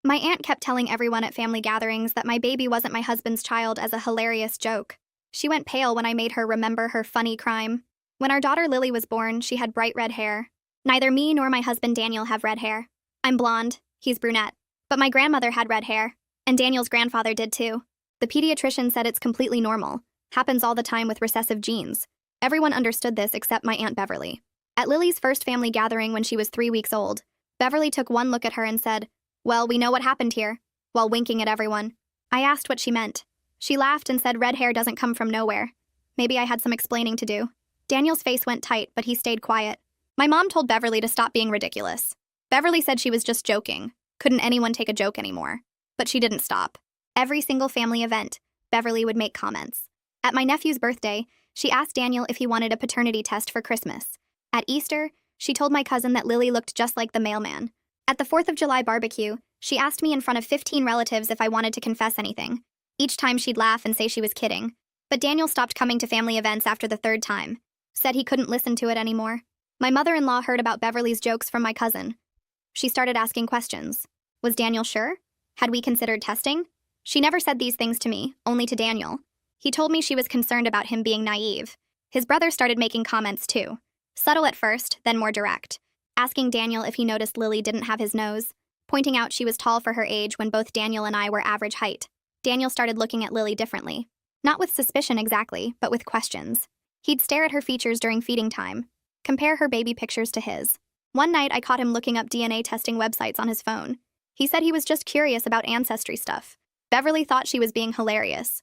My aunt kept telling everyone at family gatherings that my baby wasn't my husband's child as a hilarious joke. She went pale when I made her remember her funny crime. When our daughter Lily was born, she had bright red hair. Neither me nor my husband Daniel have red hair. I'm blonde, he's brunette. But my grandmother had red hair, and Daniel's grandfather did too. The pediatrician said it's completely normal. Happens all the time with recessive genes. Everyone understood this except my Aunt Beverly. At Lily's first family gathering when she was 3 weeks old, Beverly took one look at her and said, "Well, we know what happened here," while winking at everyone. I asked what she meant. She laughed and said red hair doesn't come from nowhere. Maybe I had some explaining to do. Daniel's face went tight, but he stayed quiet. My mom told Beverly to stop being ridiculous. Beverly said she was just joking. Couldn't anyone take a joke anymore? But she didn't stop. Every single family event, Beverly would make comments. At my nephew's birthday, she asked Daniel if he wanted a paternity test for Christmas. At Easter, she told my cousin that Lily looked just like the mailman. At the 4th of July barbecue, she asked me in front of 15 relatives if I wanted to confess anything. Each time she'd laugh and say she was kidding. But Daniel stopped coming to family events after the 3rd time. Said he couldn't listen to it anymore. My mother-in-law heard about Beverly's jokes from my cousin. She started asking questions. Was Daniel sure? Had we considered testing? She never said these things to me, only to Daniel. He told me she was concerned about him being naive. His brother started making comments too. Subtle at first, then more direct. Asking Daniel if he noticed Lily didn't have his nose. Pointing out she was tall for her age when both Daniel and I were average height. Daniel started looking at Lily differently. Not with suspicion exactly, but with questions. He'd stare at her features during feeding time. Compare her baby pictures to his. One night I caught him looking up DNA testing websites on his phone. He said he was just curious about ancestry stuff. Beverly thought she was being hilarious.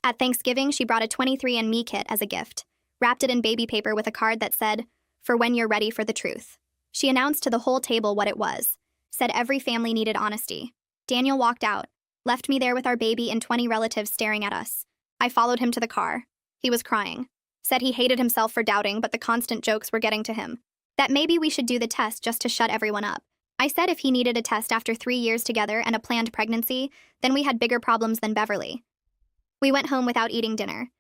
At Thanksgiving, she brought a 23andMe kit as a gift. Wrapped it in baby paper with a card that said, "For when you're ready for the truth." She announced to the whole table what it was. Said every family needed honesty. Daniel walked out, left me there with our baby and 20 relatives staring at us. I followed him to the car. He was crying. Said he hated himself for doubting, but the constant jokes were getting to him. That maybe we should do the test just to shut everyone up. I said if he needed a test after 3 years together and a planned pregnancy, then we had bigger problems than Beverly. We went home without eating dinner.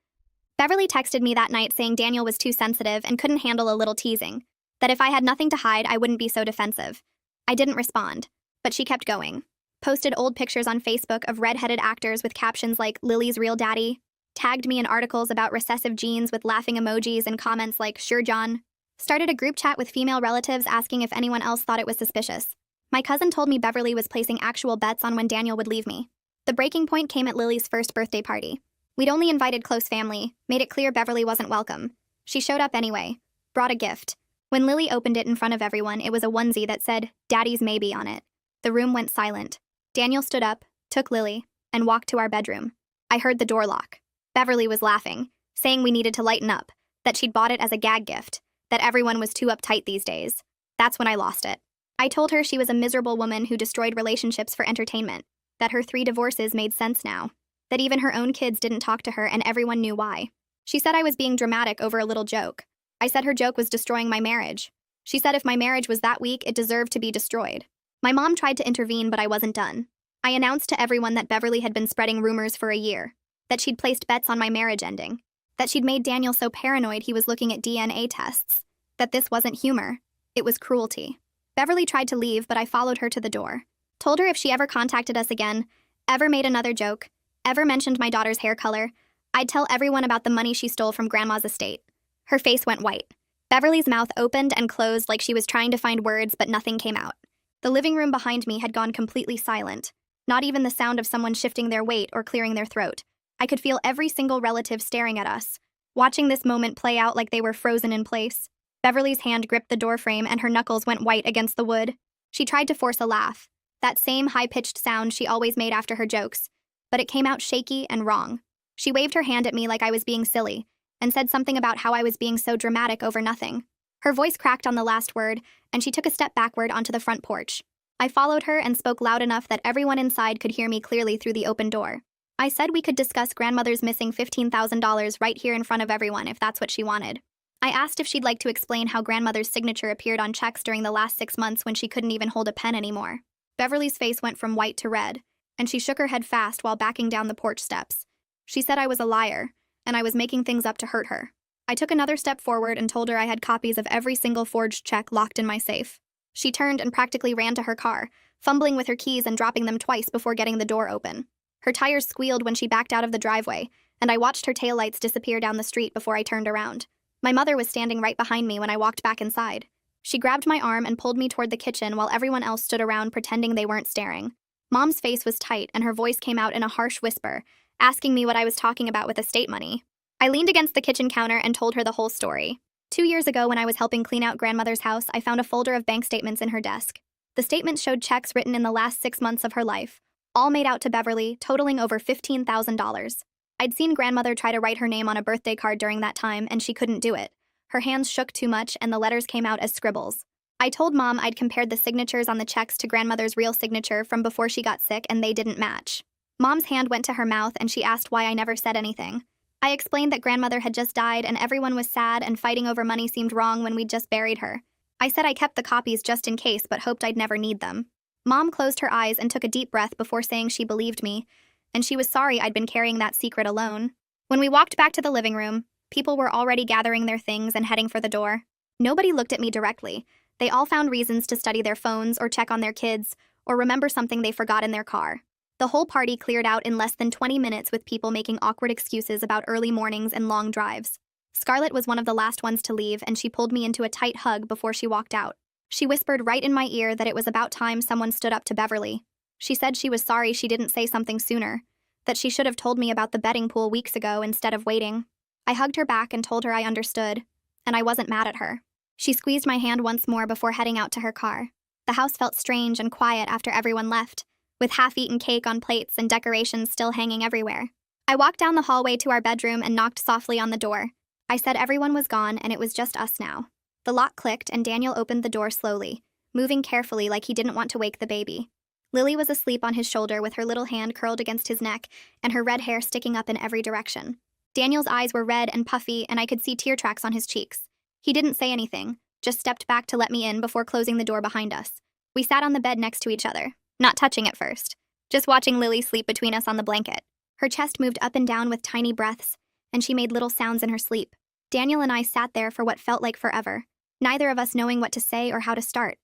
Beverly texted me that night saying Daniel was too sensitive and couldn't handle a little teasing. That if I had nothing to hide, I wouldn't be so defensive. I didn't respond, but she kept going. Posted old pictures on Facebook of red-headed actors with captions like "Lily's real daddy." Tagged me in articles about recessive genes with laughing emojis and comments like "Sure, John." Started a group chat with female relatives asking if anyone else thought it was suspicious. My cousin told me Beverly was placing actual bets on when Daniel would leave me. The breaking point came at Lily's first birthday party. We'd only invited close family, made it clear Beverly wasn't welcome. She showed up anyway, brought a gift. When Lily opened it in front of everyone, it was a onesie that said, "Daddy's maybe" on it. The room went silent. Daniel stood up, took Lily, and walked to our bedroom. I heard the door lock. Beverly was laughing, saying we needed to lighten up, that she'd bought it as a gag gift, that everyone was too uptight these days. That's when I lost it. I told her she was a miserable woman who destroyed relationships for entertainment, that her 3 divorces made sense now, that even her own kids didn't talk to her and everyone knew why. She said I was being dramatic over a little joke. I said her joke was destroying my marriage. She said if my marriage was that weak, it deserved to be destroyed. My mom tried to intervene, but I wasn't done. I announced to everyone that Beverly had been spreading rumors for a year, that she'd placed bets on my marriage ending, that she'd made Daniel so paranoid he was looking at DNA tests, that this wasn't humor, it was cruelty. Beverly tried to leave, but I followed her to the door. Told her if she ever contacted us again, ever made another joke, ever mentioned my daughter's hair color, I'd tell everyone about the money she stole from Grandma's estate. Her face went white. Beverly's mouth opened and closed like she was trying to find words, but nothing came out. The living room behind me had gone completely silent. Not even the sound of someone shifting their weight or clearing their throat. I could feel every single relative staring at us, watching this moment play out like they were frozen in place. Beverly's hand gripped the doorframe and her knuckles went white against the wood. She tried to force a laugh, that same high-pitched sound she always made after her jokes, but it came out shaky and wrong. She waved her hand at me like I was being silly, and said something about how I was being so dramatic over nothing. Her voice cracked on the last word, and she took a step backward onto the front porch. I followed her and spoke loud enough that everyone inside could hear me clearly through the open door. I said we could discuss grandmother's missing $15,000 right here in front of everyone if that's what she wanted. I asked if she'd like to explain how grandmother's signature appeared on checks during the last 6 months when she couldn't even hold a pen anymore. Beverly's face went from white to red, and she shook her head fast while backing down the porch steps. She said I was a liar, and I was making things up to hurt her. I took another step forward and told her I had copies of every single forged check locked in my safe. She turned and practically ran to her car, fumbling with her keys and dropping them twice before getting the door open. Her tires squealed when she backed out of the driveway, and I watched her taillights disappear down the street before I turned around. My mother was standing right behind me when I walked back inside. She grabbed my arm and pulled me toward the kitchen while everyone else stood around pretending they weren't staring. Mom's face was tight and her voice came out in a harsh whisper, asking me what I was talking about with estate money. I leaned against the kitchen counter and told her the whole story. 2 years ago, when I was helping clean out grandmother's house, I found a folder of bank statements in her desk. The statements showed checks written in the last 6 months of her life, all made out to Beverly, totaling over $15,000. I'd seen grandmother try to write her name on a birthday card during that time, and she couldn't do it. Her hands shook too much, and the letters came out as scribbles. I told Mom I'd compared the signatures on the checks to grandmother's real signature from before she got sick, and they didn't match. Mom's hand went to her mouth, and she asked why I never said anything. I explained that grandmother had just died, and everyone was sad, and fighting over money seemed wrong when we'd just buried her. I said I kept the copies just in case, but hoped I'd never need them. Mom closed her eyes and took a deep breath before saying she believed me, and she was sorry I'd been carrying that secret alone. When we walked back to the living room, people were already gathering their things and heading for the door. Nobody looked at me directly. They all found reasons to study their phones or check on their kids or remember something they forgot in their car. The whole party cleared out in less than 20 minutes with people making awkward excuses about early mornings and long drives. Scarlett was one of the last ones to leave, and she pulled me into a tight hug before she walked out. She whispered right in my ear that it was about time someone stood up to Beverly. She said she was sorry she didn't say something sooner, that she should have told me about the betting pool weeks ago instead of waiting. I hugged her back and told her I understood, and I wasn't mad at her. She squeezed my hand once more before heading out to her car. The house felt strange and quiet after everyone left, with half-eaten cake on plates and decorations still hanging everywhere. I walked down the hallway to our bedroom and knocked softly on the door. I said everyone was gone and it was just us now. The lock clicked and Daniel opened the door slowly, moving carefully like he didn't want to wake the baby. Lily was asleep on his shoulder with her little hand curled against his neck and her red hair sticking up in every direction. Daniel's eyes were red and puffy, and I could see tear tracks on his cheeks. He didn't say anything, just stepped back to let me in before closing the door behind us. We sat on the bed next to each other, not touching at first, just watching Lily sleep between us on the blanket. Her chest moved up and down with tiny breaths, and she made little sounds in her sleep. Daniel and I sat there for what felt like forever, neither of us knowing what to say or how to start.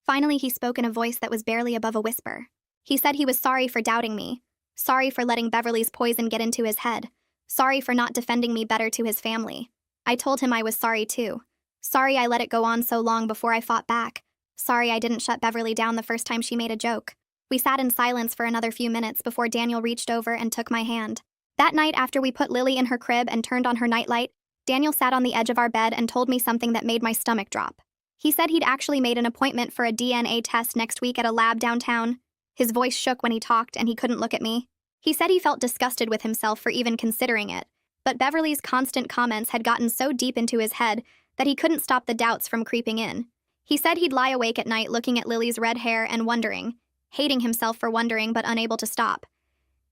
Finally, he spoke in a voice that was barely above a whisper. He said he was sorry for doubting me, sorry for letting Beverly's poison get into his head, sorry for not defending me better to his family. I told him I was sorry too. Sorry I let it go on so long before I fought back. Sorry I didn't shut Beverly down the first time she made a joke. We sat in silence for another few minutes before Daniel reached over and took my hand. That night, after we put Lily in her crib and turned on her nightlight, Daniel sat on the edge of our bed and told me something that made my stomach drop. He said he'd actually made an appointment for a DNA test next week at a lab downtown. His voice shook when he talked and he couldn't look at me. He said he felt disgusted with himself for even considering it, but Beverly's constant comments had gotten so deep into his head that he couldn't stop the doubts from creeping in. He said he'd lie awake at night looking at Lily's red hair and wondering, hating himself for wondering but unable to stop.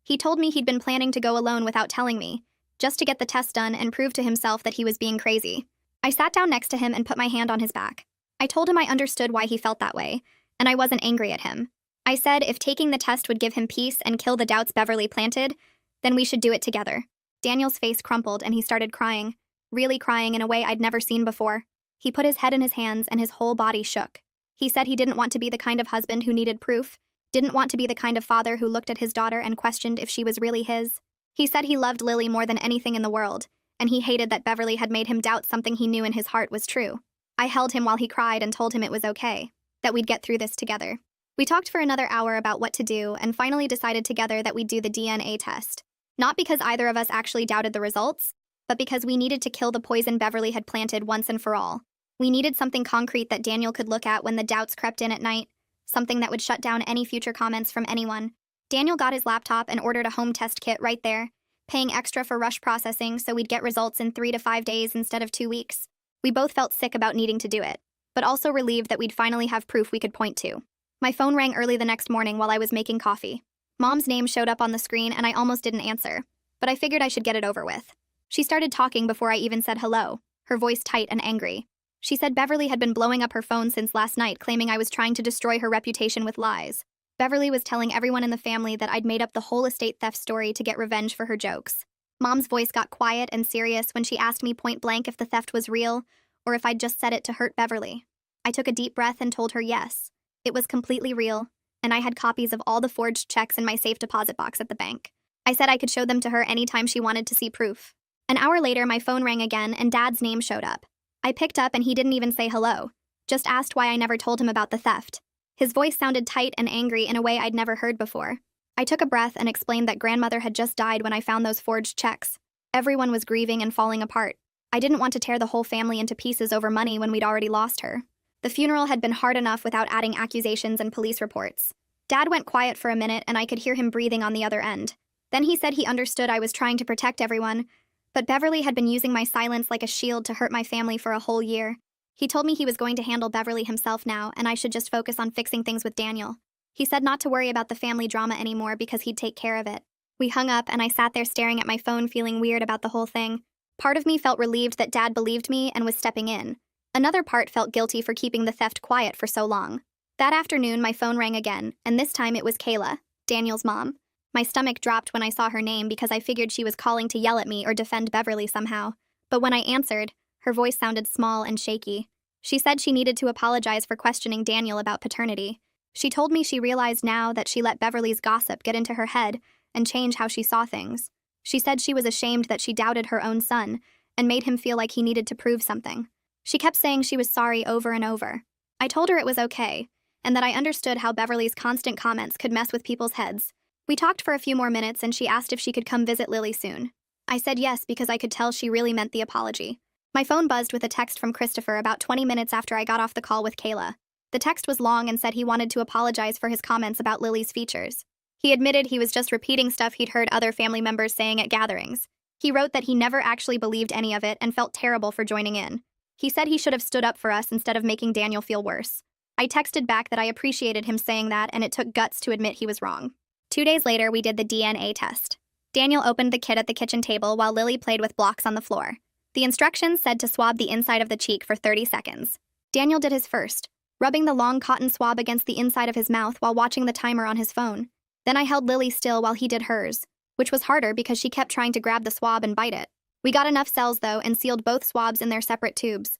He told me he'd been planning to go alone without telling me, just to get the test done and prove to himself that he was being crazy. I sat down next to him and put my hand on his back. I told him I understood why he felt that way, and I wasn't angry at him. I said if taking the test would give him peace and kill the doubts Beverly planted, then we should do it together. Daniel's face crumpled and he started crying, really crying in a way I'd never seen before. He put his head in his hands and his whole body shook. He said he didn't want to be the kind of husband who needed proof, didn't want to be the kind of father who looked at his daughter and questioned if she was really his. He said he loved Lily more than anything in the world, and he hated that Beverly had made him doubt something he knew in his heart was true. I held him while he cried and told him it was okay, that we'd get through this together. We talked for another hour about what to do and finally decided together that we'd do the DNA test. Not because either of us actually doubted the results, but because we needed to kill the poison Beverly had planted once and for all. We needed something concrete that Daniel could look at when the doubts crept in at night, something that would shut down any future comments from anyone. Daniel got his laptop and ordered a home test kit right there, paying extra for rush processing so we'd get results in 3 to 5 days instead of 2 weeks. We both felt sick about needing to do it, but also relieved that we'd finally have proof we could point to. My phone rang early the next morning while I was making coffee. Mom's name showed up on the screen and I almost didn't answer, but I figured I should get it over with. She started talking before I even said hello, her voice tight and angry. She said Beverly had been blowing up her phone since last night, claiming I was trying to destroy her reputation with lies. Beverly was telling everyone in the family that I'd made up the whole estate theft story to get revenge for her jokes. Mom's voice got quiet and serious when she asked me point blank if the theft was real or if I'd just said it to hurt Beverly. I took a deep breath and told her yes. It was completely real, and I had copies of all the forged checks in my safe deposit box at the bank. I said I could show them to her anytime she wanted to see proof. An hour later, my phone rang again, and Dad's name showed up. I picked up, and he didn't even say hello, just asked why I never told him about the theft. His voice sounded tight and angry in a way I'd never heard before. I took a breath and explained that grandmother had just died when I found those forged checks. Everyone was grieving and falling apart. I didn't want to tear the whole family into pieces over money when we'd already lost her. The funeral had been hard enough without adding accusations and police reports. Dad went quiet for a minute, and I could hear him breathing on the other end. Then he said he understood I was trying to protect everyone, but Beverly had been using my silence like a shield to hurt my family for a whole year. He told me he was going to handle Beverly himself now, and I should just focus on fixing things with Daniel. He said not to worry about the family drama anymore because he'd take care of it. We hung up, and I sat there staring at my phone, feeling weird about the whole thing. Part of me felt relieved that Dad believed me and was stepping in. Another part felt guilty for keeping the theft quiet for so long. That afternoon, my phone rang again, and this time it was Kayla, Daniel's mom. My stomach dropped when I saw her name because I figured she was calling to yell at me or defend Beverly somehow. But when I answered, her voice sounded small and shaky. She said she needed to apologize for questioning Daniel about paternity. She told me she realized now that she let Beverly's gossip get into her head and change how she saw things. She said she was ashamed that she doubted her own son and made him feel like he needed to prove something. She kept saying she was sorry over and over. I told her it was okay, and that I understood how Beverly's constant comments could mess with people's heads. We talked for a few more minutes, and she asked if she could come visit Lily soon. I said yes because I could tell she really meant the apology. My phone buzzed with a text from Christopher about 20 minutes after I got off the call with Kayla. The text was long and said he wanted to apologize for his comments about Lily's features. He admitted he was just repeating stuff he'd heard other family members saying at gatherings. He wrote that he never actually believed any of it and felt terrible for joining in. He said he should have stood up for us instead of making Daniel feel worse. I texted back that I appreciated him saying that, and it took guts to admit he was wrong. 2 days later, we did the DNA test. Daniel opened the kit at the kitchen table while Lily played with blocks on the floor. The instructions said to swab the inside of the cheek for 30 seconds. Daniel did his first, rubbing the long cotton swab against the inside of his mouth while watching the timer on his phone. Then I held Lily still while he did hers, which was harder because she kept trying to grab the swab and bite it. We got enough cells, though, and sealed both swabs in their separate tubes.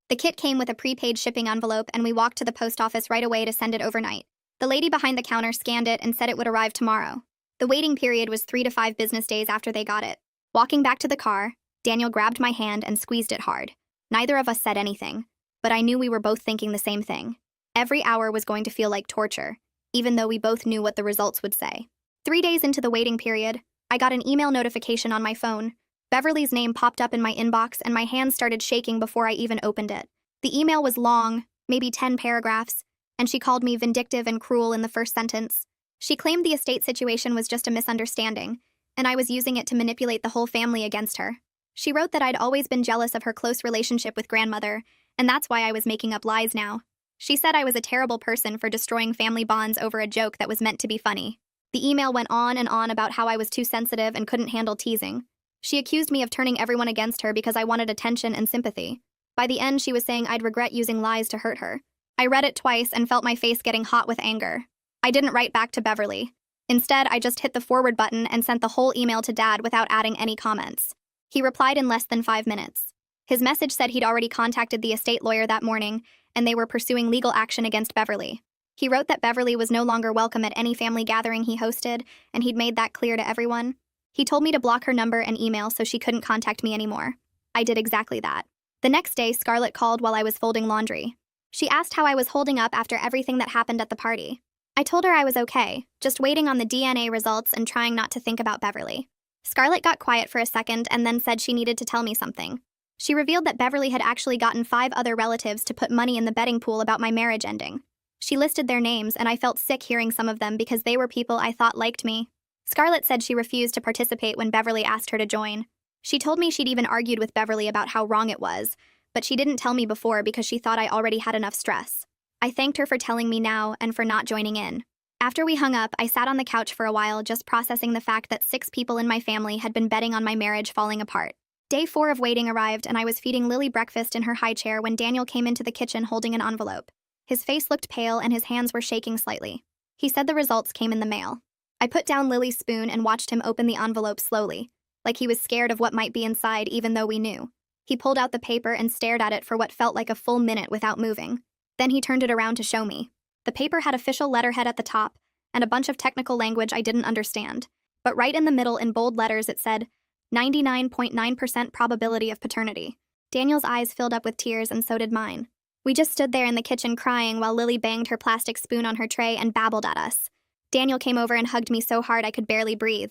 The kit came with a prepaid shipping envelope, and we walked to the post office right away to send it overnight. The lady behind the counter scanned it and said it would arrive tomorrow. The waiting period was 3 to 5 business days after they got it. Walking back to the car, Daniel grabbed my hand and squeezed it hard. Neither of us said anything, but I knew we were both thinking the same thing. Every hour was going to feel like torture, even though we both knew what the results would say. 3 days into the waiting period, I got an email notification on my phone. Beverly's name popped up in my inbox, and my hands started shaking before I even opened it. The email was long, maybe 10 paragraphs, and she called me vindictive and cruel in the first sentence. She claimed the estate situation was just a misunderstanding, and I was using it to manipulate the whole family against her. She wrote that I'd always been jealous of her close relationship with grandmother, and that's why I was making up lies now. She said I was a terrible person for destroying family bonds over a joke that was meant to be funny. The email went on and on about how I was too sensitive and couldn't handle teasing. She accused me of turning everyone against her because I wanted attention and sympathy. By the end, she was saying I'd regret using lies to hurt her. I read it twice and felt my face getting hot with anger. I didn't write back to Beverly. Instead, I just hit the forward button and sent the whole email to Dad without adding any comments. He replied in less than 5 minutes. His message said he'd already contacted the estate lawyer that morning, and they were pursuing legal action against Beverly. He wrote that Beverly was no longer welcome at any family gathering he hosted, and he'd made that clear to everyone. He told me to block her number and email so she couldn't contact me anymore. I did exactly that. The next day, Scarlett called while I was folding laundry. She asked how I was holding up after everything that happened at the party. I told her I was okay, just waiting on the DNA results and trying not to think about Beverly. Scarlett got quiet for a second and then said she needed to tell me something. She revealed that Beverly had actually gotten 5 other relatives to put money in the betting pool about my marriage ending. She listed their names, and I felt sick hearing some of them because they were people I thought liked me. Scarlett said she refused to participate when Beverly asked her to join. She told me she'd even argued with Beverly about how wrong it was, but she didn't tell me before because she thought I already had enough stress. I thanked her for telling me now and for not joining in. After we hung up, I sat on the couch for a while just processing the fact that 6 people in my family had been betting on my marriage falling apart. Day 4 of waiting arrived, and I was feeding Lily breakfast in her high chair when Daniel came into the kitchen holding an envelope. His face looked pale and his hands were shaking slightly. He said the results came in the mail. I put down Lily's spoon and watched him open the envelope slowly, like he was scared of what might be inside even though we knew. He pulled out the paper and stared at it for what felt like a full minute without moving. Then he turned it around to show me. The paper had official letterhead at the top and a bunch of technical language I didn't understand. But right in the middle in bold letters it said, 99.9% probability of paternity. Daniel's eyes filled up with tears and so did mine. We just stood there in the kitchen crying while Lily banged her plastic spoon on her tray and babbled at us. Daniel came over and hugged me so hard I could barely breathe.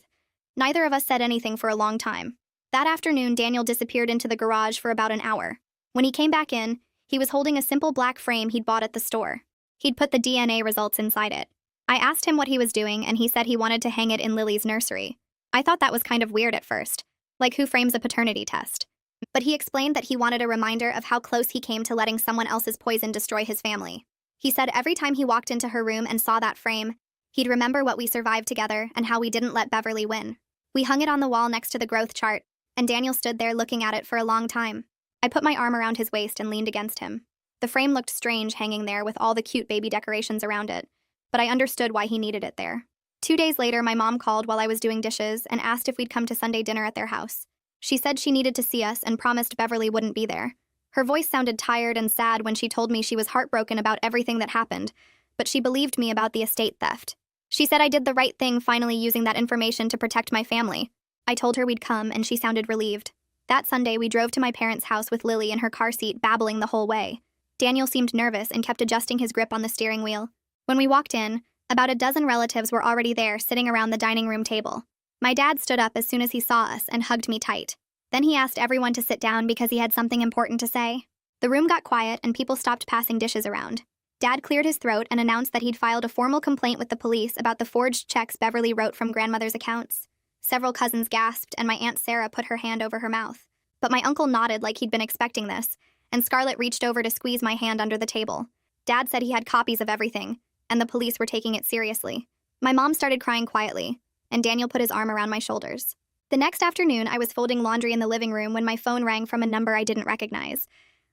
Neither of us said anything for a long time. That afternoon, Daniel disappeared into the garage for about an hour. When he came back in, he was holding a simple black frame he'd bought at the store. He'd put the DNA results inside it. I asked him what he was doing, and he said he wanted to hang it in Lily's nursery. I thought that was kind of weird at first, like who frames a paternity test? But he explained that he wanted a reminder of how close he came to letting someone else's poison destroy his family. He said every time he walked into her room and saw that frame, he'd remember what we survived together and how we didn't let Beverly win. We hung it on the wall next to the growth chart, and Daniel stood there looking at it for a long time. I put my arm around his waist and leaned against him. The frame looked strange hanging there with all the cute baby decorations around it, but I understood why he needed it there. 2 days later, my mom called while I was doing dishes and asked if we'd come to Sunday dinner at their house. She said she needed to see us and promised Beverly wouldn't be there. Her voice sounded tired and sad when she told me she was heartbroken about everything that happened, but she believed me about the estate theft. She said I did the right thing finally using that information to protect my family. I told her we'd come, and she sounded relieved. That Sunday, we drove to my parents' house with Lily in her car seat, babbling the whole way. Daniel seemed nervous and kept adjusting his grip on the steering wheel. When we walked in, about a dozen relatives were already there, sitting around the dining room table. My dad stood up as soon as he saw us and hugged me tight. Then he asked everyone to sit down because he had something important to say. The room got quiet and people stopped passing dishes around. Dad cleared his throat and announced that he'd filed a formal complaint with the police about the forged checks Beverly wrote from grandmother's accounts. Several cousins gasped, and my Aunt Sarah put her hand over her mouth. But my uncle nodded like he'd been expecting this, and Scarlett reached over to squeeze my hand under the table. Dad said he had copies of everything, and the police were taking it seriously. My mom started crying quietly, and Daniel put his arm around my shoulders. The next afternoon, I was folding laundry in the living room when my phone rang from a number I didn't recognize.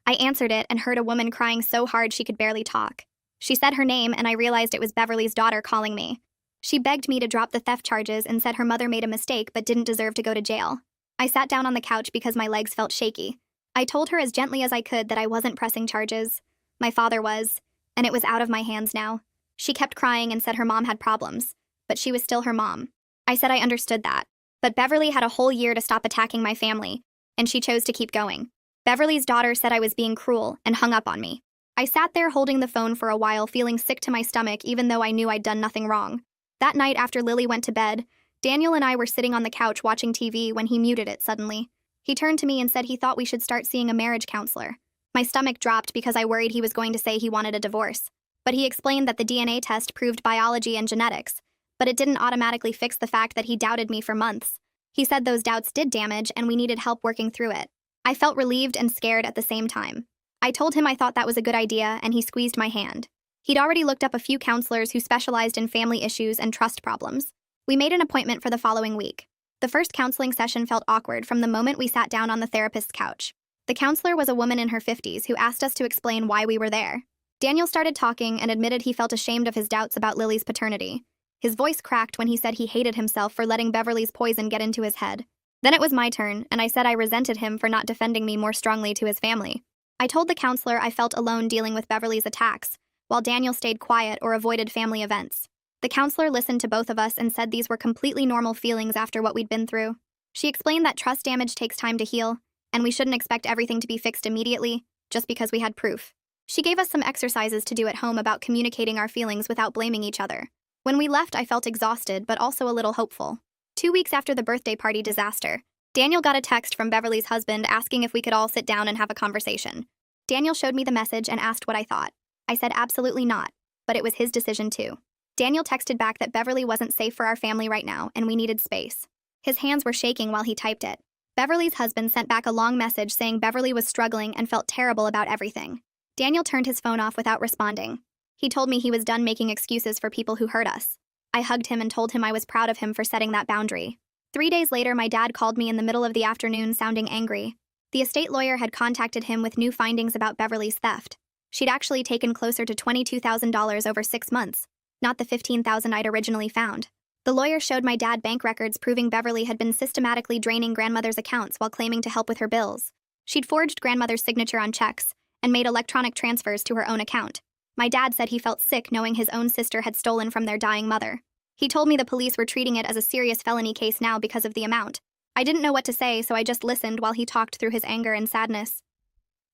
I answered it and heard a woman crying so hard she could barely talk. She said her name, and I realized it was Beverly's daughter calling me. She begged me to drop the theft charges and said her mother made a mistake but didn't deserve to go to jail. I sat down on the couch because my legs felt shaky. I told her as gently as I could that I wasn't pressing charges. My father was, and it was out of my hands now. She kept crying and said her mom had problems, but she was still her mom. I said I understood that. But Beverly had a whole year to stop attacking my family, and she chose to keep going. Beverly's daughter said I was being cruel and hung up on me. I sat there holding the phone for a while, feeling sick to my stomach even though I knew I'd done nothing wrong. That night after Lily went to bed, Daniel and I were sitting on the couch watching TV when he muted it suddenly. He turned to me and said he thought we should start seeing a marriage counselor. My stomach dropped because I worried he was going to say he wanted a divorce. But he explained that the DNA test proved biology and genetics, but it didn't automatically fix the fact that he doubted me for months. He said those doubts did damage and we needed help working through it. I felt relieved and scared at the same time. I told him I thought that was a good idea, and he squeezed my hand. He'd already looked up a few counselors who specialized in family issues and trust problems. We made an appointment for the following week. The first counseling session felt awkward from the moment we sat down on the therapist's couch. The counselor was a woman in her 50s who asked us to explain why we were there. Daniel started talking and admitted he felt ashamed of his doubts about Lily's paternity. His voice cracked when he said he hated himself for letting Beverly's poison get into his head. Then it was my turn, and I said I resented him for not defending me more strongly to his family. I told the counselor I felt alone dealing with Beverly's attacks, while Daniel stayed quiet or avoided family events. The counselor listened to both of us and said these were completely normal feelings after what we'd been through. She explained that trust damage takes time to heal, and we shouldn't expect everything to be fixed immediately, just because we had proof. She gave us some exercises to do at home about communicating our feelings without blaming each other. When we left, I felt exhausted, but also a little hopeful. 2 weeks after the birthday party disaster, Daniel got a text from Beverly's husband asking if we could all sit down and have a conversation. Daniel showed me the message and asked what I thought. I said absolutely not, but it was his decision too. Daniel texted back that Beverly wasn't safe for our family right now and we needed space. His hands were shaking while he typed it. Beverly's husband sent back a long message saying Beverly was struggling and felt terrible about everything. Daniel turned his phone off without responding. He told me he was done making excuses for people who hurt us. I hugged him and told him I was proud of him for setting that boundary. 3 days later, my dad called me in the middle of the afternoon sounding angry. The estate lawyer had contacted him with new findings about Beverly's theft. She'd actually taken closer to $22,000 over 6 months, not the $15,000 I'd originally found. The lawyer showed my dad bank records proving Beverly had been systematically draining grandmother's accounts while claiming to help with her bills. She'd forged grandmother's signature on checks and made electronic transfers to her own account. My dad said he felt sick knowing his own sister had stolen from their dying mother. He told me the police were treating it as a serious felony case now because of the amount. I didn't know what to say, so I just listened while he talked through his anger and sadness.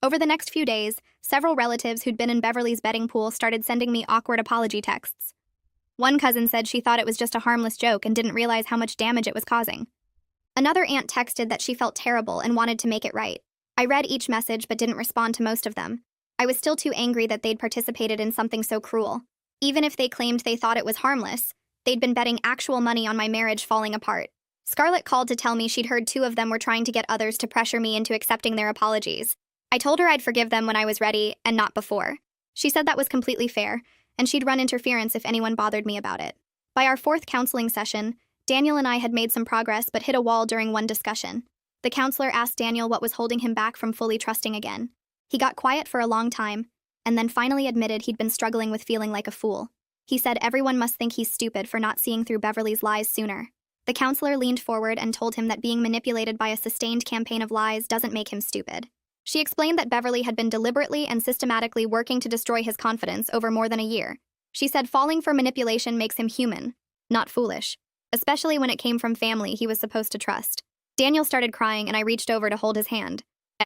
Over the next few days, several relatives who'd been in Beverly's betting pool started sending me awkward apology texts. One cousin said she thought it was just a harmless joke and didn't realize how much damage it was causing. Another aunt texted that she felt terrible and wanted to make it right. I read each message but didn't respond to most of them. I was still too angry that they'd participated in something so cruel. Even if they claimed they thought it was harmless, they'd been betting actual money on my marriage falling apart. Scarlett called to tell me she'd heard two of them were trying to get others to pressure me into accepting their apologies. I told her I'd forgive them when I was ready, and not before. She said that was completely fair, and she'd run interference if anyone bothered me about it. By our fourth counseling session, Daniel and I had made some progress but hit a wall during one discussion. The counselor asked Daniel what was holding him back from fully trusting again. He got quiet for a long time, and then finally admitted he'd been struggling with feeling like a fool. He said everyone must think he's stupid for not seeing through Beverly's lies sooner. The counselor leaned forward and told him that being manipulated by a sustained campaign of lies doesn't make him stupid. She explained that Beverly had been deliberately and systematically working to destroy his confidence over more than a year. She said falling for manipulation makes him human, not foolish, especially when it came from family he was supposed to trust. Daniel started crying and I reached over to hold his hand.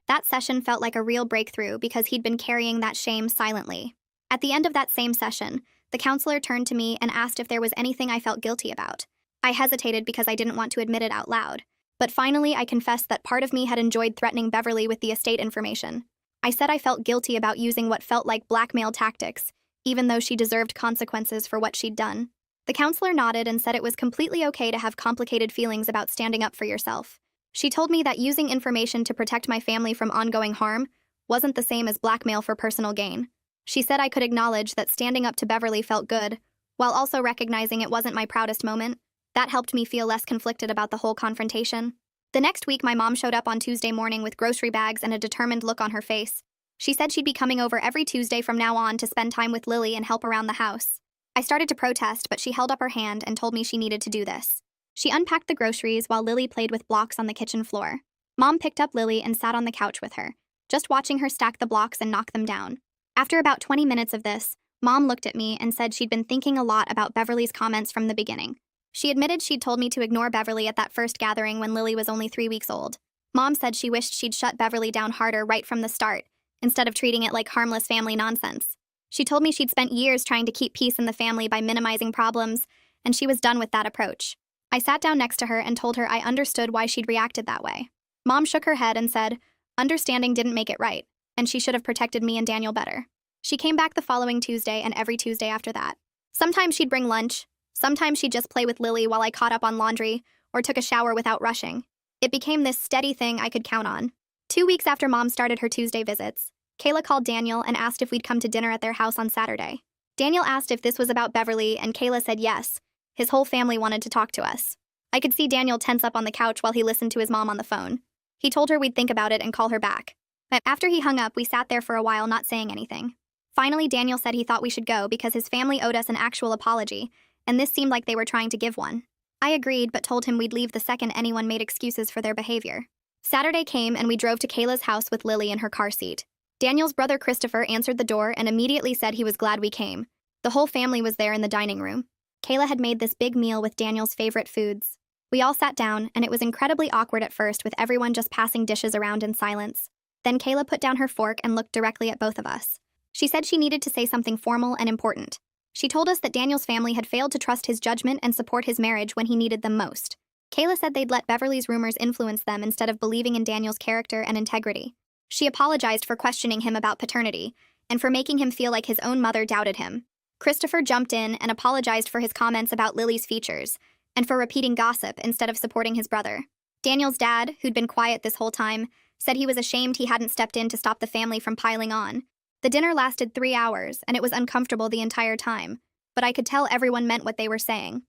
That session felt like a real breakthrough because he'd been carrying that shame silently. At the end of that same session, the counselor turned to me and asked if there was anything I felt guilty about. I hesitated because I didn't want to admit it out loud. But finally, I confessed that part of me had enjoyed threatening Beverly with the estate information. I said I felt guilty about using what felt like blackmail tactics, even though she deserved consequences for what she'd done. The counselor nodded and said it was completely okay to have complicated feelings about standing up for yourself. She told me that using information to protect my family from ongoing harm wasn't the same as blackmail for personal gain. She said I could acknowledge that standing up to Beverly felt good, while also recognizing it wasn't my proudest moment. That helped me feel less conflicted about the whole confrontation. The next week, my mom showed up on Tuesday morning with grocery bags and a determined look on her face. She said she'd be coming over every Tuesday from now on to spend time with Lily and help around the house. I started to protest, but she held up her hand and told me she needed to do this. She unpacked the groceries while Lily played with blocks on the kitchen floor. Mom picked up Lily and sat on the couch with her, just watching her stack the blocks and knock them down. After about 20 minutes of this, Mom looked at me and said she'd been thinking a lot about Beverly's comments from the beginning. She admitted she'd told me to ignore Beverly at that first gathering when Lily was only 3 weeks old. Mom said she wished she'd shut Beverly down harder right from the start, instead of treating it like harmless family nonsense. She told me she'd spent years trying to keep peace in the family by minimizing problems, and she was done with that approach. I sat down next to her and told her I understood why she'd reacted that way. Mom shook her head and said, understanding didn't make it right, and she should have protected me and Daniel better. She came back the following Tuesday and every Tuesday after that. Sometimes she'd bring lunch. Sometimes she'd just play with Lily while I caught up on laundry or took a shower without rushing. It became this steady thing I could count on. 2 weeks after Mom started her Tuesday visits, Kayla called Daniel and asked if we'd come to dinner at their house on Saturday. Daniel asked if this was about Beverly, and Kayla said yes. His whole family wanted to talk to us. I could see Daniel tense up on the couch while he listened to his mom on the phone. He told her we'd think about it and call her back. But after he hung up, we sat there for a while not saying anything. Finally, Daniel said he thought we should go because his family owed us an actual apology, and this seemed like they were trying to give one. I agreed, but told him we'd leave the second anyone made excuses for their behavior. Saturday came and we drove to Kayla's house with Lily in her car seat. Daniel's brother Christopher answered the door and immediately said he was glad we came. The whole family was there in the dining room. Kayla had made this big meal with Daniel's favorite foods. We all sat down, and it was incredibly awkward at first with everyone just passing dishes around in silence. Then Kayla put down her fork and looked directly at both of us. She said she needed to say something formal and important. She told us that Daniel's family had failed to trust his judgment and support his marriage when he needed them most. Kayla said they'd let Beverly's rumors influence them instead of believing in Daniel's character and integrity. She apologized for questioning him about paternity and for making him feel like his own mother doubted him. Christopher jumped in and apologized for his comments about Lily's features and for repeating gossip instead of supporting his brother. Daniel's dad, who'd been quiet this whole time, said he was ashamed he hadn't stepped in to stop the family from piling on. The dinner lasted 3 hours, and it was uncomfortable the entire time, but I could tell everyone meant what they were saying.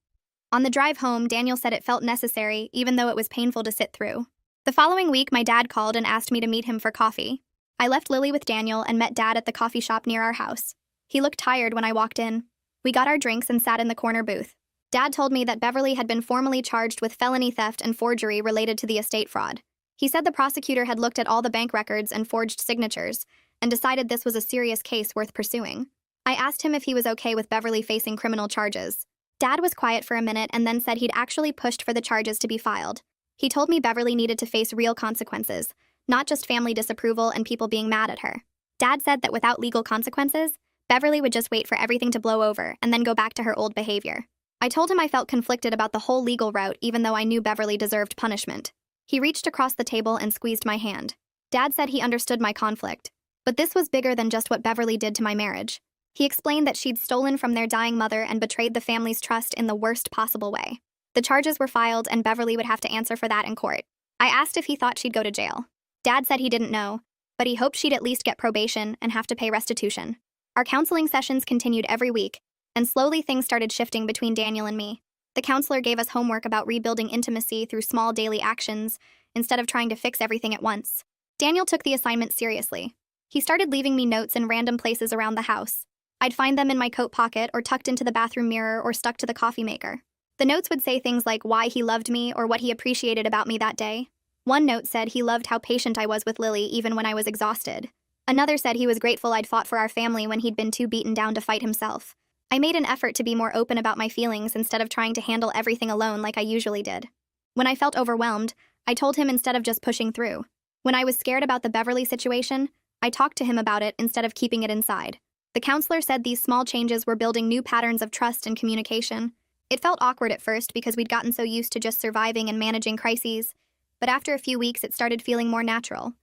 On the drive home, Daniel said it felt necessary, even though it was painful to sit through. The following week, my dad called and asked me to meet him for coffee. I left Lily with Daniel and met Dad at the coffee shop near our house. He looked tired when I walked in. We got our drinks and sat in the corner booth. Dad told me that Beverly had been formally charged with felony theft and forgery related to the estate fraud. He said the prosecutor had looked at all the bank records and forged signatures, and decided this was a serious case worth pursuing. I asked him if he was okay with Beverly facing criminal charges. Dad was quiet for a minute and then said he'd actually pushed for the charges to be filed. He told me Beverly needed to face real consequences, not just family disapproval and people being mad at her. Dad said that without legal consequences, Beverly would just wait for everything to blow over and then go back to her old behavior. I told him I felt conflicted about the whole legal route even though I knew Beverly deserved punishment. He reached across the table and squeezed my hand. Dad said he understood my conflict, but this was bigger than just what Beverly did to my marriage. He explained that she'd stolen from their dying mother and betrayed the family's trust in the worst possible way. The charges were filed and Beverly would have to answer for that in court. I asked if he thought she'd go to jail. Dad said he didn't know, but he hoped she'd at least get probation and have to pay restitution. Our counseling sessions continued every week, and slowly things started shifting between Daniel and me. The counselor gave us homework about rebuilding intimacy through small daily actions instead of trying to fix everything at once. Daniel took the assignment seriously. He started leaving me notes in random places around the house. I'd find them in my coat pocket or tucked into the bathroom mirror or stuck to the coffee maker. The notes would say things like why he loved me or what he appreciated about me that day. One note said he loved how patient I was with Lily even when I was exhausted. Another said he was grateful I'd fought for our family when he'd been too beaten down to fight himself. I made an effort to be more open about my feelings instead of trying to handle everything alone like I usually did. When I felt overwhelmed, I told him instead of just pushing through. When I was scared about the Beverly situation, I talked to him about it instead of keeping it inside. The counselor said these small changes were building new patterns of trust and communication. It felt awkward at first because we'd gotten so used to just surviving and managing crises, but after a few weeks it started feeling more natural.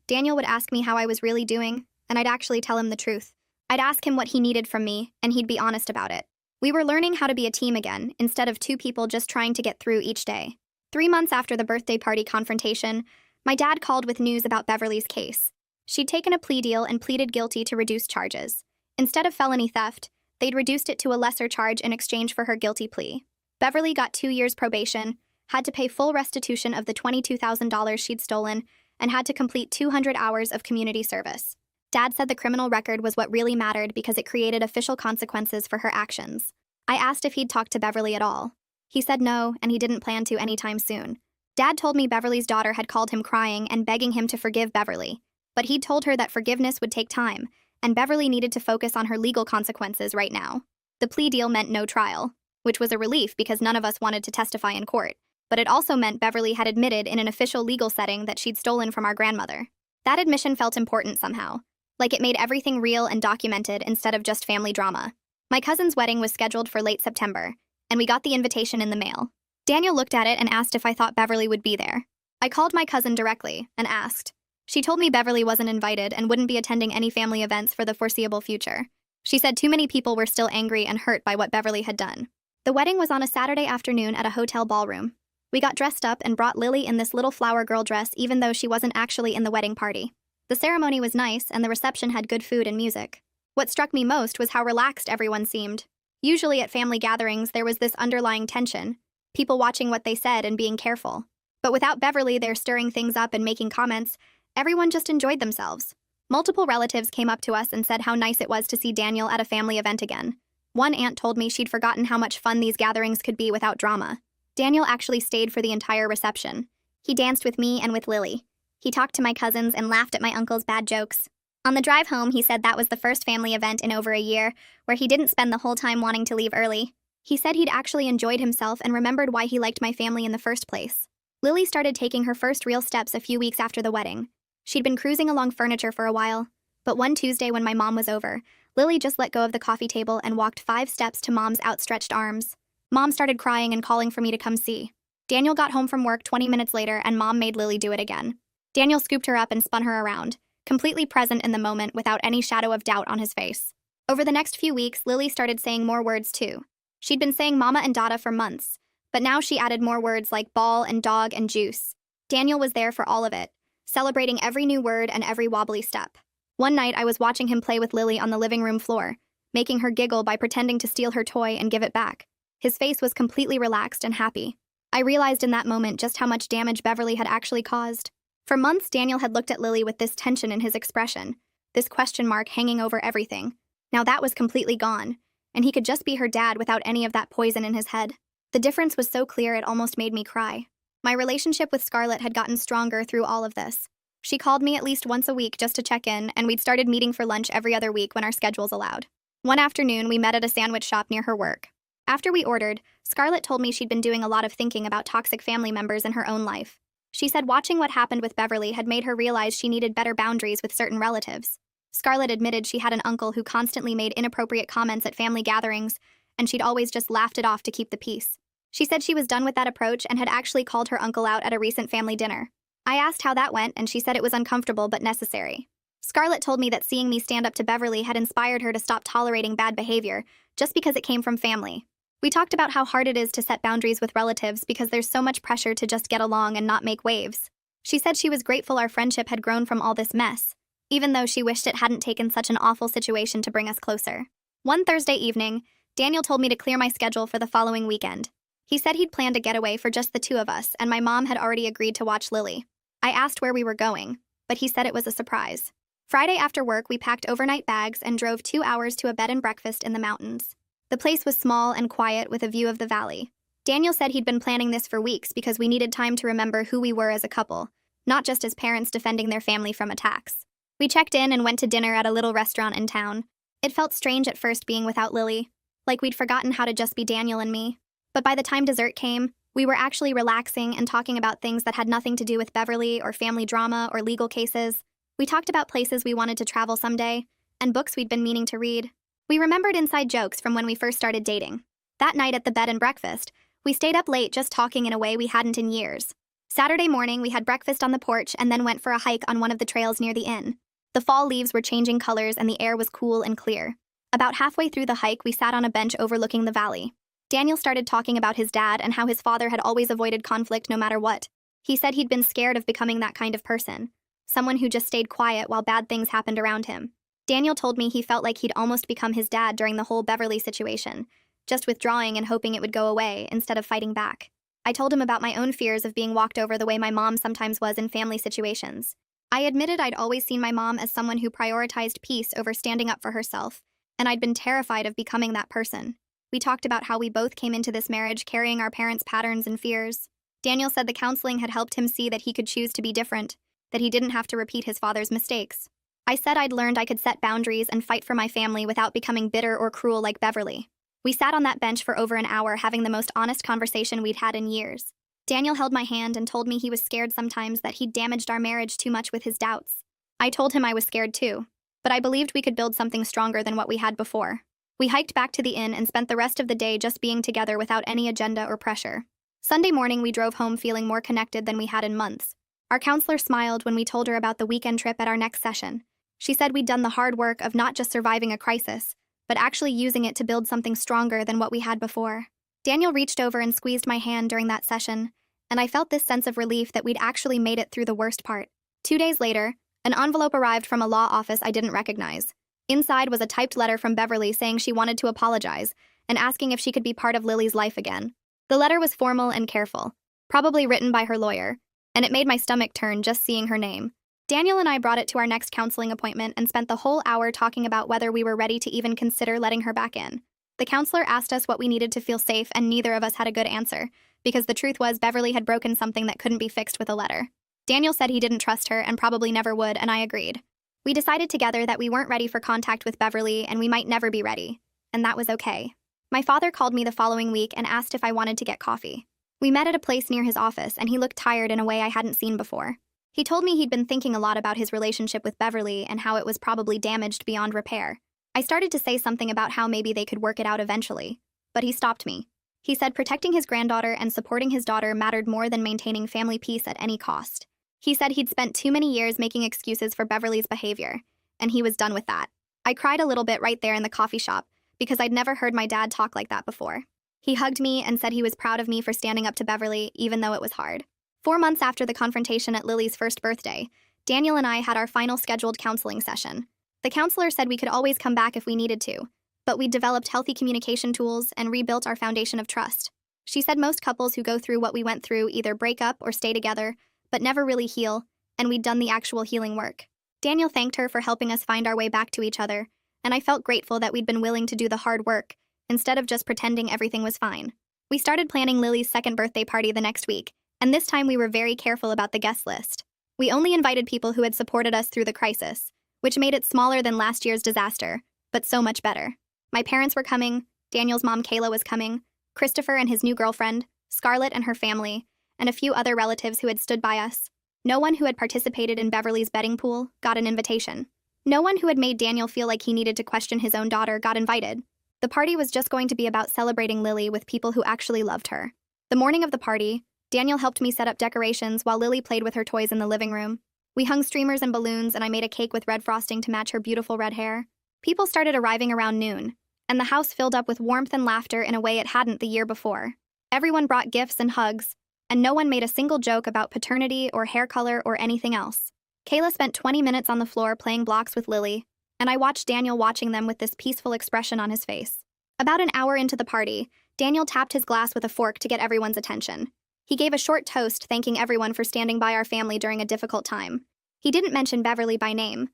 Daniel would ask me how I was really doing, and I'd actually tell him the truth. I'd ask him what he needed from me, and he'd be honest about it. We were learning how to be a team again, instead of two people just trying to get through each day. 3 months after the birthday party confrontation, my dad called with news about Beverly's case. She'd taken a plea deal and pleaded guilty to reduced charges. Instead of felony theft, they'd reduced it to a lesser charge in exchange for her guilty plea. Beverly got 2 years probation, had to pay full restitution of the $22,000 she'd stolen, and had to complete 200 hours of community service. Dad said the criminal record was what really mattered because it created official consequences for her actions. I asked if he'd talked to Beverly at all. He said no, and he didn't plan to anytime soon. Dad told me Beverly's daughter had called him crying and begging him to forgive Beverly, but he'd told her that forgiveness would take time, and Beverly needed to focus on her legal consequences right now. The plea deal meant no trial, which was a relief because none of us wanted to testify in court, but it also meant Beverly had admitted in an official legal setting that she'd stolen from our grandmother. That admission felt important somehow, like it made everything real and documented instead of just family drama. My cousin's wedding was scheduled for late September, and we got the invitation in the mail. Daniel looked at it and asked if I thought Beverly would be there. I called my cousin directly and asked. She told me Beverly wasn't invited and wouldn't be attending any family events for the foreseeable future. She said too many people were still angry and hurt by what Beverly had done. The wedding was on a Saturday afternoon at a hotel ballroom. We got dressed up and brought Lily in this little flower girl dress even though she wasn't actually in the wedding party. The ceremony was nice and the reception had good food and music. What struck me most was how relaxed everyone seemed. Usually at family gatherings there was this underlying tension, people watching what they said and being careful. But without Beverly there stirring things up and making comments, everyone just enjoyed themselves. Multiple relatives came up to us and said how nice it was to see Daniel at a family event again. One aunt told me she'd forgotten how much fun these gatherings could be without drama. Daniel actually stayed for the entire reception. He danced with me and with Lily. He talked to my cousins and laughed at my uncle's bad jokes. On the drive home, he said that was the first family event in over a year where he didn't spend the whole time wanting to leave early. He said he'd actually enjoyed himself and remembered why he liked my family in the first place. Lily started taking her first real steps a few weeks after the wedding. She'd been cruising along furniture for a while, but one Tuesday when my mom was over, Lily just let go of the coffee table and walked 5 steps to Mom's outstretched arms. Mom started crying and calling for me to come see. Daniel got home from work 20 minutes later and Mom made Lily do it again. Daniel scooped her up and spun her around, completely present in the moment without any shadow of doubt on his face. Over the next few weeks, Lily started saying more words too. She'd been saying mama and dada for months, but now she added more words like ball and dog and juice. Daniel was there for all of it, celebrating every new word and every wobbly step. One night, I was watching him play with Lily on the living room floor, making her giggle by pretending to steal her toy and give it back. His face was completely relaxed and happy. I realized in that moment just how much damage Beverly had actually caused. For months, Daniel had looked at Lily with this tension in his expression, this question mark hanging over everything. Now that was completely gone, and he could just be her dad without any of that poison in his head. The difference was so clear it almost made me cry. My relationship with Scarlett had gotten stronger through all of this. She called me at least once a week just to check in, and we'd started meeting for lunch every other week when our schedules allowed. One afternoon, we met at a sandwich shop near her work. After we ordered, Scarlett told me she'd been doing a lot of thinking about toxic family members in her own life. She said watching what happened with Beverly had made her realize she needed better boundaries with certain relatives. Scarlett admitted she had an uncle who constantly made inappropriate comments at family gatherings, and she'd always just laughed it off to keep the peace. She said she was done with that approach and had actually called her uncle out at a recent family dinner. I asked how that went, and she said it was uncomfortable but necessary. Scarlett told me that seeing me stand up to Beverly had inspired her to stop tolerating bad behavior, just because it came from family. We talked about how hard it is to set boundaries with relatives because there's so much pressure to just get along and not make waves. She said she was grateful our friendship had grown from all this mess, even though she wished it hadn't taken such an awful situation to bring us closer. One Thursday evening, Daniel told me to clear my schedule for the following weekend. He said he'd planned a getaway for just the two of us, and my mom had already agreed to watch Lily. I asked where we were going, but he said it was a surprise. Friday after work, we packed overnight bags and drove 2 hours to a bed and breakfast in the mountains. The place was small and quiet with a view of the valley. Daniel said he'd been planning this for weeks because we needed time to remember who we were as a couple, not just as parents defending their family from attacks. We checked in and went to dinner at a little restaurant in town. It felt strange at first being without Lily, like we'd forgotten how to just be Daniel and me. But by the time dessert came, we were actually relaxing and talking about things that had nothing to do with Beverly or family drama or legal cases. We talked about places we wanted to travel someday, and books we'd been meaning to read. We remembered inside jokes from when we first started dating. That night at the bed and breakfast, we stayed up late just talking in a way we hadn't in years. Saturday morning, we had breakfast on the porch and then went for a hike on one of the trails near the inn. The fall leaves were changing colors and the air was cool and clear. About halfway through the hike, we sat on a bench overlooking the valley. Daniel started talking about his dad and how his father had always avoided conflict no matter what. He said he'd been scared of becoming that kind of person, someone who just stayed quiet while bad things happened around him. Daniel told me he felt like he'd almost become his dad during the whole Beverly situation, just withdrawing and hoping it would go away instead of fighting back. I told him about my own fears of being walked over the way my mom sometimes was in family situations. I admitted I'd always seen my mom as someone who prioritized peace over standing up for herself, and I'd been terrified of becoming that person. We talked about how we both came into this marriage carrying our parents' patterns and fears. Daniel said the counseling had helped him see that he could choose to be different, that he didn't have to repeat his father's mistakes. I said I'd learned I could set boundaries and fight for my family without becoming bitter or cruel like Beverly. We sat on that bench for over an hour having the most honest conversation we'd had in years. Daniel held my hand and told me he was scared sometimes that he'd damaged our marriage too much with his doubts. I told him I was scared too, but I believed we could build something stronger than what we had before. We hiked back to the inn and spent the rest of the day just being together without any agenda or pressure. Sunday morning, we drove home feeling more connected than we had in months. Our counselor smiled when we told her about the weekend trip at our next session. She said we'd done the hard work of not just surviving a crisis, but actually using it to build something stronger than what we had before. Daniel reached over and squeezed my hand during that session, and I felt this sense of relief that we'd actually made it through the worst part. 2 days later, an envelope arrived from a law office I didn't recognize. Inside was a typed letter from Beverly saying she wanted to apologize and asking if she could be part of Lily's life again. The letter was formal and careful, probably written by her lawyer, and it made my stomach turn just seeing her name. Daniel and I brought it to our next counseling appointment and spent the whole hour talking about whether we were ready to even consider letting her back in. The counselor asked us what we needed to feel safe, and neither of us had a good answer, because the truth was Beverly had broken something that couldn't be fixed with a letter. Daniel said he didn't trust her and probably never would, and I agreed. We decided together that we weren't ready for contact with Beverly and we might never be ready, and that was okay. My father called me the following week and asked if I wanted to get coffee. We met at a place near his office, and he looked tired in a way I hadn't seen before. He told me he'd been thinking a lot about his relationship with Beverly and how it was probably damaged beyond repair. I started to say something about how maybe they could work it out eventually, but he stopped me. He said protecting his granddaughter and supporting his daughter mattered more than maintaining family peace at any cost. He said he'd spent too many years making excuses for Beverly's behavior, and he was done with that. I cried a little bit right there in the coffee shop because I'd never heard my dad talk like that before. He hugged me and said he was proud of me for standing up to Beverly, even though it was hard. 4 months after the confrontation at Lily's first birthday, Daniel and I had our final scheduled counseling session. The counselor said we could always come back if we needed to, but we'd developed healthy communication tools and rebuilt our foundation of trust. She said most couples who go through what we went through either break up or stay together, but never really heal, and we'd done the actual healing work. Daniel thanked her for helping us find our way back to each other, and I felt grateful that we'd been willing to do the hard work, instead of just pretending everything was fine. We started planning Lily's second birthday party the next week, and this time we were very careful about the guest list. We only invited people who had supported us through the crisis, which made it smaller than last year's disaster, but so much better. My parents were coming, Daniel's mom Kayla was coming, Christopher and his new girlfriend, Scarlett and her family, and a few other relatives who had stood by us. No one who had participated in Beverly's betting pool got an invitation. No one who had made Daniel feel like he needed to question his own daughter got invited. The party was just going to be about celebrating Lily with people who actually loved her. The morning of the party, Daniel helped me set up decorations while Lily played with her toys in the living room. We hung streamers and balloons, and I made a cake with red frosting to match her beautiful red hair. People started arriving around noon, and the house filled up with warmth and laughter in a way it hadn't the year before. Everyone brought gifts and hugs, and no one made a single joke about paternity or hair color or anything else. Kayla spent 20 minutes on the floor playing blocks with Lily, and I watched Daniel watching them with this peaceful expression on his face. About an hour into the party, Daniel tapped his glass with a fork to get everyone's attention. He gave a short toast thanking everyone for standing by our family during a difficult time. He didn't mention Beverly by name,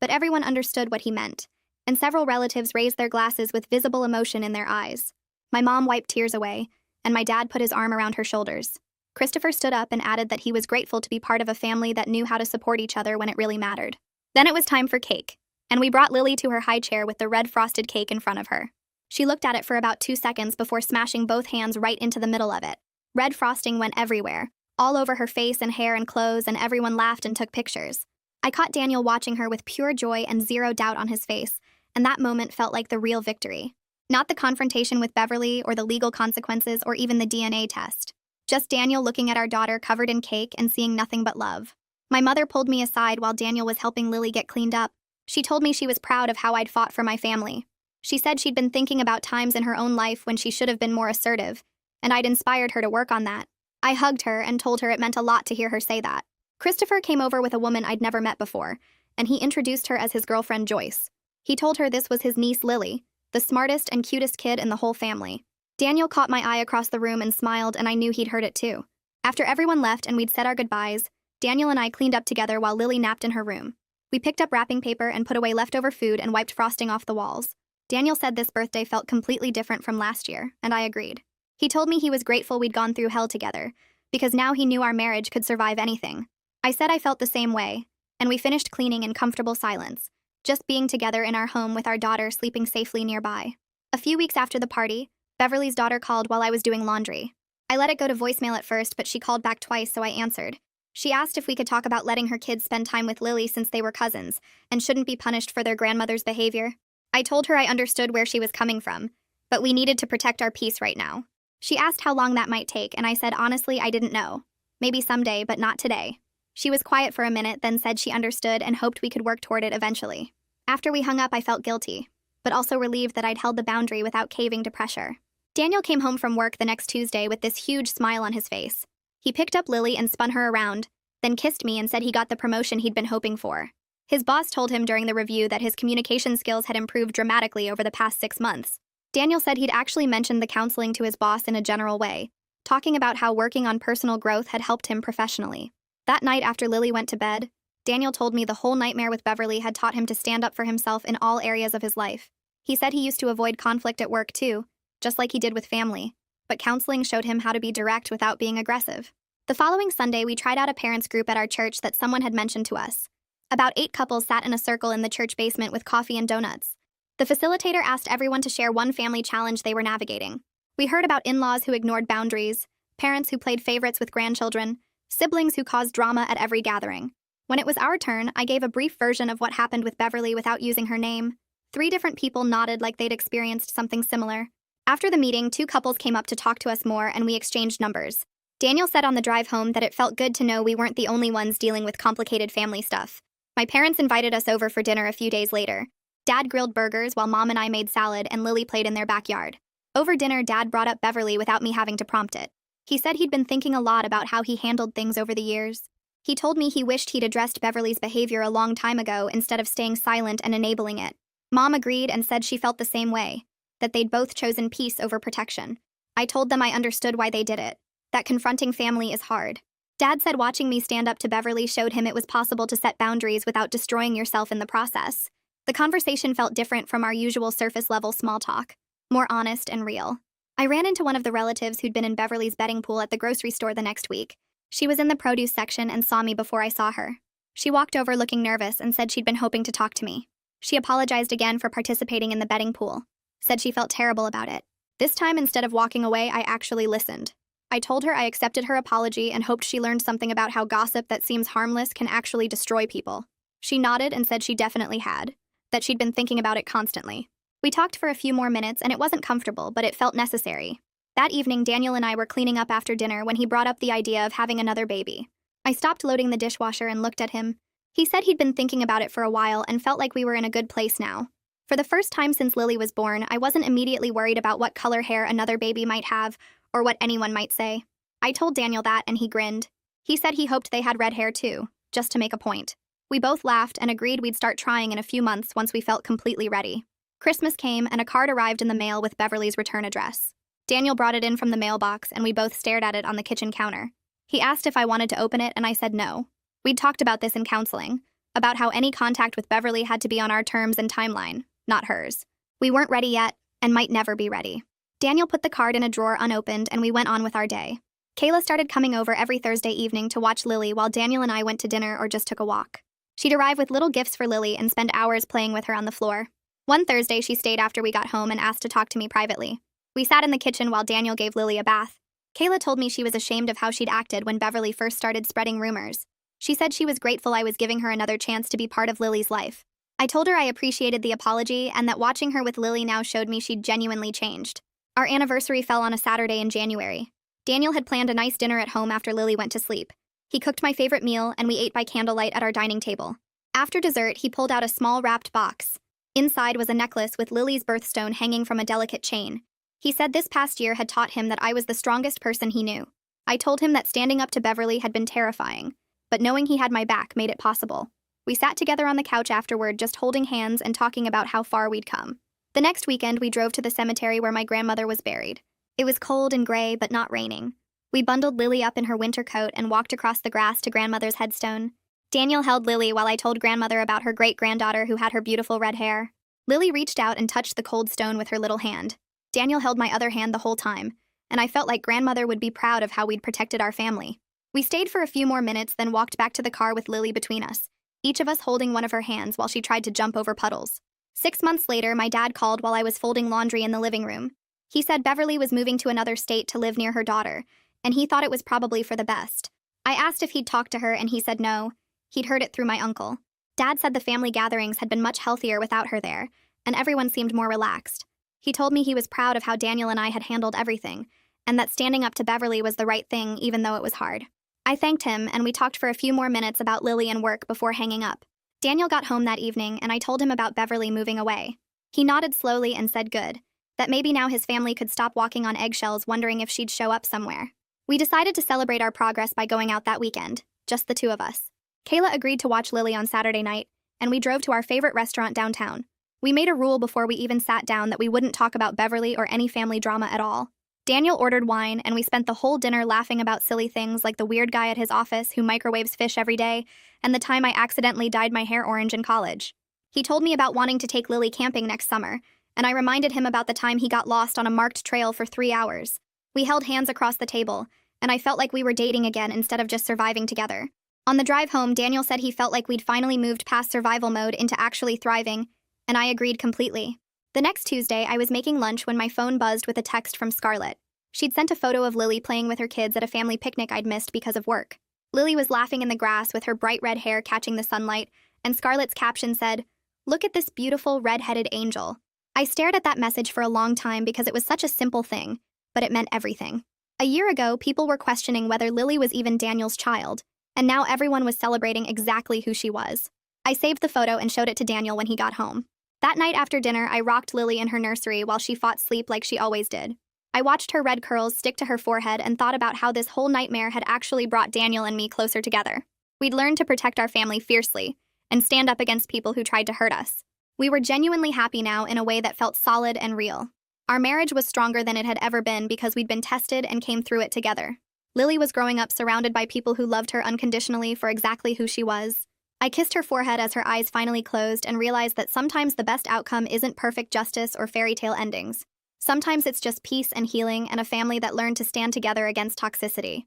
but everyone understood what he meant, and several relatives raised their glasses with visible emotion in their eyes. My mom wiped tears away, and my dad put his arm around her shoulders. Christopher stood up and added that he was grateful to be part of a family that knew how to support each other when it really mattered. Then it was time for cake, and we brought Lily to her high chair with the red frosted cake in front of her. She looked at it for about 2 seconds before smashing both hands right into the middle of it. Red frosting went everywhere, all over her face and hair and clothes, and everyone laughed and took pictures. I caught Daniel watching her with pure joy and zero doubt on his face, and that moment felt like the real victory. Not the confrontation with Beverly or the legal consequences or even the DNA test. Just Daniel looking at our daughter covered in cake and seeing nothing but love. My mother pulled me aside while Daniel was helping Lily get cleaned up. She told me she was proud of how I'd fought for my family. She said she'd been thinking about times in her own life when she should have been more assertive, and I'd inspired her to work on that. I hugged her and told her it meant a lot to hear her say that. Christopher came over with a woman I'd never met before, and he introduced her as his girlfriend Joyce. He told her this was his niece Lily, the smartest and cutest kid in the whole family. Daniel caught my eye across the room and smiled, and I knew he'd heard it too. After everyone left and we'd said our goodbyes, Daniel and I cleaned up together while Lily napped in her room. We picked up wrapping paper and put away leftover food and wiped frosting off the walls. Daniel said this birthday felt completely different from last year, and I agreed. He told me he was grateful we'd gone through hell together, because now he knew our marriage could survive anything. I said I felt the same way, and we finished cleaning in comfortable silence, just being together in our home with our daughter sleeping safely nearby. A few weeks after the party, Beverly's daughter called while I was doing laundry. I let it go to voicemail at first, but she called back twice, so I answered. She asked if we could talk about letting her kids spend time with Lily since they were cousins and shouldn't be punished for their grandmother's behavior. I told her I understood where she was coming from, but we needed to protect our peace right now. She asked how long that might take, and I said honestly I didn't know. Maybe someday, but not today. She was quiet for a minute, then said she understood and hoped we could work toward it eventually. After we hung up, I felt guilty, but also relieved that I'd held the boundary without caving to pressure. Daniel came home from work the next Tuesday with this huge smile on his face. He picked up Lily and spun her around, then kissed me and said he got the promotion he'd been hoping for. His boss told him during the review that his communication skills had improved dramatically over the past 6 months. Daniel said he'd actually mentioned the counseling to his boss in a general way, talking about how working on personal growth had helped him professionally. That night after Lily went to bed, Daniel told me the whole nightmare with Beverly had taught him to stand up for himself in all areas of his life. He said he used to avoid conflict at work too, just like he did with family, but counseling showed him how to be direct without being aggressive. The following Sunday, we tried out a parents group at our church that someone had mentioned to us. About 8 couples sat in a circle in the church basement with coffee and donuts. The facilitator asked everyone to share one family challenge they were navigating. We heard about in-laws who ignored boundaries, parents who played favorites with grandchildren, siblings who caused drama at every gathering. When it was our turn, I gave a brief version of what happened with Beverly without using her name. 3 different people nodded like they'd experienced something similar. After the meeting, 2 couples came up to talk to us more, and we exchanged numbers. Daniel said on the drive home that it felt good to know we weren't the only ones dealing with complicated family stuff. My parents invited us over for dinner a few days later. Dad grilled burgers while Mom and I made salad, and Lily played in their backyard. Over dinner, Dad brought up Beverly without me having to prompt it. He said he'd been thinking a lot about how he handled things over the years. He told me he wished he'd addressed Beverly's behavior a long time ago instead of staying silent and enabling it. Mom agreed and said she felt the same way, that they'd both chosen peace over protection. I told them I understood why they did it, that confronting family is hard. Dad said watching me stand up to Beverly showed him it was possible to set boundaries without destroying yourself in the process. The conversation felt different from our usual surface-level small talk, more honest and real. I ran into one of the relatives who'd been in Beverly's betting pool at the grocery store the next week. She was in the produce section and saw me before I saw her. She walked over looking nervous and said she'd been hoping to talk to me. She apologized again for participating in the betting pool. said she felt terrible about it. This time, instead of walking away, I actually listened. I told her I accepted her apology and hoped she learned something about how gossip that seems harmless can actually destroy people. She nodded and said she definitely had, that she'd been thinking about it constantly. We talked for a few more minutes and it wasn't comfortable, but it felt necessary. That evening, Daniel and I were cleaning up after dinner when he brought up the idea of having another baby. I stopped loading the dishwasher and looked at him. He said he'd been thinking about it for a while and felt like we were in a good place now. For the first time since Lily was born, I wasn't immediately worried about what color hair another baby might have or what anyone might say. I told Daniel that and he grinned. He said he hoped they had red hair too, just to make a point. We both laughed and agreed we'd start trying in a few months once we felt completely ready. Christmas came and a card arrived in the mail with Beverly's return address. Daniel brought it in from the mailbox and we both stared at it on the kitchen counter. He asked if I wanted to open it and I said no. We'd talked about this in counseling, about how any contact with Beverly had to be on our terms and timeline, not hers. We weren't ready yet and might never be ready. Daniel put the card in a drawer unopened and we went on with our day. Kayla started coming over every Thursday evening to watch Lily while Daniel and I went to dinner or just took a walk. She'd arrive with little gifts for Lily and spend hours playing with her on the floor. One Thursday, she stayed after we got home and asked to talk to me privately. We sat in the kitchen while Daniel gave Lily a bath. Kayla told me she was ashamed of how she'd acted when Beverly first started spreading rumors. She said she was grateful I was giving her another chance to be part of Lily's life. I told her I appreciated the apology and that watching her with Lily now showed me she'd genuinely changed. Our anniversary fell on a Saturday in January. Daniel had planned a nice dinner at home after Lily went to sleep. He cooked my favorite meal and we ate by candlelight at our dining table. After dessert, he pulled out a small wrapped box. Inside was a necklace with Lily's birthstone hanging from a delicate chain. He said this past year had taught him that I was the strongest person he knew. I told him that standing up to Beverly had been terrifying, but knowing he had my back made it possible. We sat together on the couch afterward, just holding hands and talking about how far we'd come. The next weekend, we drove to the cemetery where my grandmother was buried. It was cold and gray, but not raining. We bundled Lily up in her winter coat and walked across the grass to grandmother's headstone. Daniel held Lily while I told grandmother about her great-granddaughter who had her beautiful red hair. Lily reached out and touched the cold stone with her little hand. Daniel held my other hand the whole time, and I felt like grandmother would be proud of how we'd protected our family. We stayed for a few more minutes, then walked back to the car with Lily between us, each of us holding one of her hands while she tried to jump over puddles. 6 months later, my dad called while I was folding laundry in the living room. He said Beverly was moving to another state to live near her daughter, and he thought it was probably for the best. I asked if he'd talked to her, and he said no. He'd heard it through my uncle. Dad said the family gatherings had been much healthier without her there, and everyone seemed more relaxed. He told me he was proud of how Daniel and I had handled everything, and that standing up to Beverly was the right thing even though it was hard. I thanked him, and we talked for a few more minutes about Lily and work before hanging up. Daniel got home that evening, and I told him about Beverly moving away. He nodded slowly and said good, that maybe now his family could stop walking on eggshells wondering if she'd show up somewhere. We decided to celebrate our progress by going out that weekend, just the two of us. Kayla agreed to watch Lily on Saturday night, and we drove to our favorite restaurant downtown. We made a rule before we even sat down that we wouldn't talk about Beverly or any family drama at all. Daniel ordered wine, and we spent the whole dinner laughing about silly things like the weird guy at his office who microwaves fish every day, and the time I accidentally dyed my hair orange in college. He told me about wanting to take Lily camping next summer, and I reminded him about the time he got lost on a marked trail for 3 hours. We held hands across the table, and I felt like we were dating again instead of just surviving together. On the drive home, Daniel said he felt like we'd finally moved past survival mode into actually thriving, and I agreed completely. The next Tuesday, I was making lunch when my phone buzzed with a text from Scarlett. She'd sent a photo of Lily playing with her kids at a family picnic I'd missed because of work. Lily was laughing in the grass with her bright red hair catching the sunlight, and Scarlett's caption said, "Look at this beautiful red-headed angel." I stared at that message for a long time because it was such a simple thing, but it meant everything. A year ago, people were questioning whether Lily was even Daniel's child, and now everyone was celebrating exactly who she was. I saved the photo and showed it to Daniel when he got home. That night after dinner, I rocked Lily in her nursery while she fought sleep like she always did. I watched her red curls stick to her forehead and thought about how this whole nightmare had actually brought Daniel and me closer together. We'd learned to protect our family fiercely and stand up against people who tried to hurt us. We were genuinely happy now in a way that felt solid and real. Our marriage was stronger than it had ever been because we'd been tested and came through it together. Lily was growing up surrounded by people who loved her unconditionally for exactly who she was. I kissed her forehead as her eyes finally closed and realized that sometimes the best outcome isn't perfect justice or fairy tale endings. Sometimes it's just peace and healing and a family that learned to stand together against toxicity.